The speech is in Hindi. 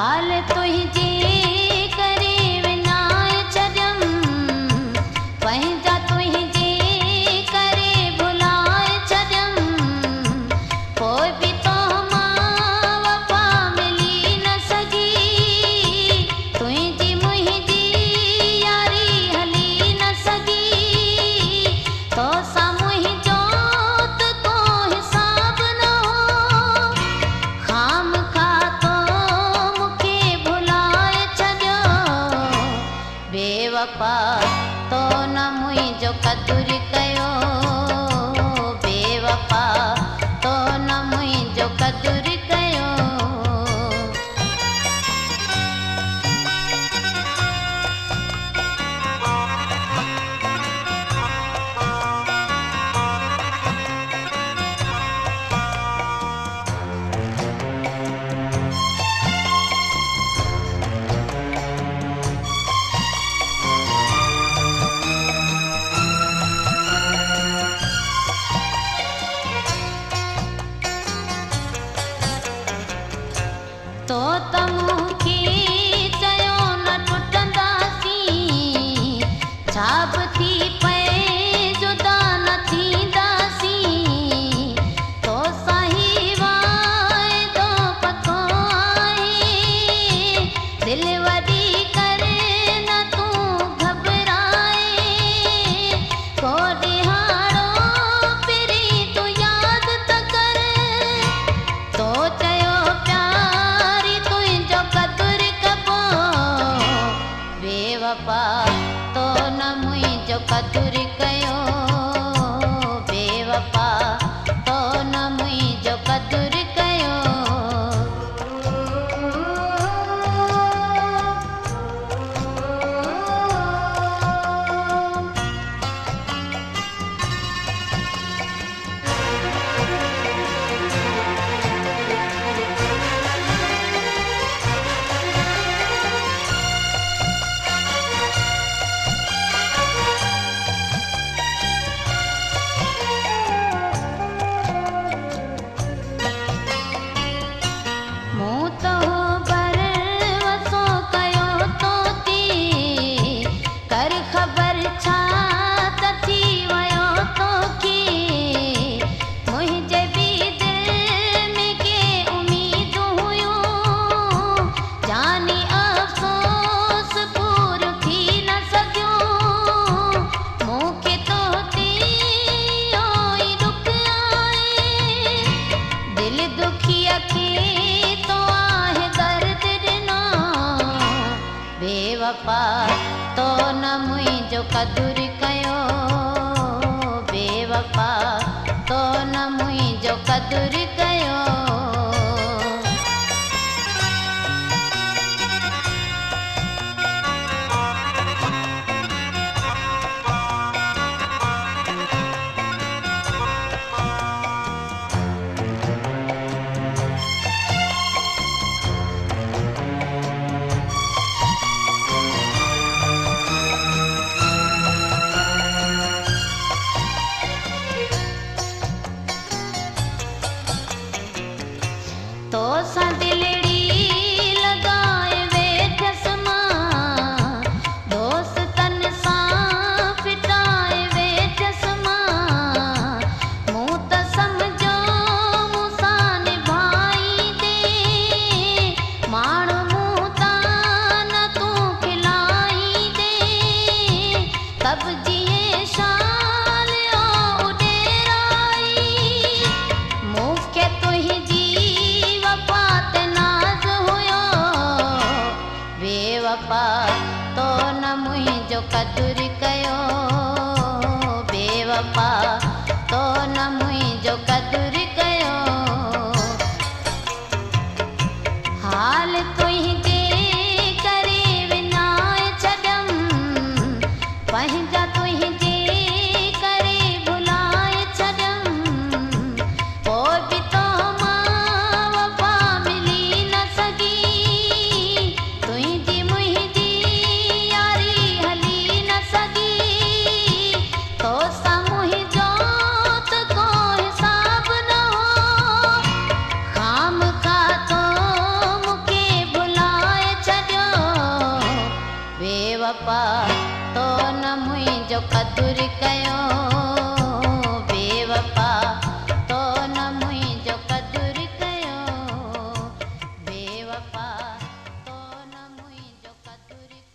हाल तुंहिंजे करे विञाए छॾियमि पंहिंजा तुंहिंजे करे भुलाए छॾियमि पोइ बि तो मां वफ़ा मिली न सघी तुंहिंजी मुंहिंजी यारी हली न सघी तो सां मुंहिंजो त को हिसाब न हो खाम खा तो मूंखे भुलाए छॾियो बेवफ़ा तो न मुंहिंजो क़दुरु कयो बेवफ़ा तो न मुंहिंजो क़दुरु कयो तो त मूंखे चयो न टुटंदासीं छा बि थी पए जुदा न थींदासीं तो साही वाइदो पको आहे दिलि वॾी करे न तूं घबराए को ॾिहाड़ो पहिरीं तूं यादि त कर तो चयो प्यारी तुंहिंजो क़दुरु कबो बेवफ़ा तो न मुंहिंजो क़दुरु कयो बेवफ़ा तो न मुंहिंजो क़दुरु कयो मूं तो भरवसो कयो तो थी कर ख़बर छा त थी वियो तोखे मुंहिंजे बि दिलि में के उमीदूं हुयूं जानी अफ़सोस पूरो थी न सघियो मूंखे तो ते इहो ई ॾुख आहे दिलि दुखीअ खे तो आहे दर्द ॾिनो बेवफ़ा तो न मुंहिंजो क़दुरु कयो बेवफ़ा तो न मुंहिंजो क़दुरु कयो तो सां दिलड़ी लगाए वेठसि मां दोस्तनि सां फिटाए वेठसि मां मूं त सम्झो मूंसां निभाईंदे माण्हू मूं तां न तूं खिलाईंदे तब जीअं शाल उॾेराई मूंखे तुंहिंजी वफ़ा ते नाज़ हुयो बेवफ़ा तो न मुंहिंजो क़दुरु कयो बेवफ़ा तो न मुंहिंजो क़दुरु कयो हाल तुंहिंजे करे विञाए छॾियमि पंहिंजा तुंहिंजे करे भुलाए छॾियमि पोइ बि तो मां वफ़ा मिली न सघी तुंहिंजी मुंहिंजी यारी हली न सघी तो सां मुंहिंजो जो कदुर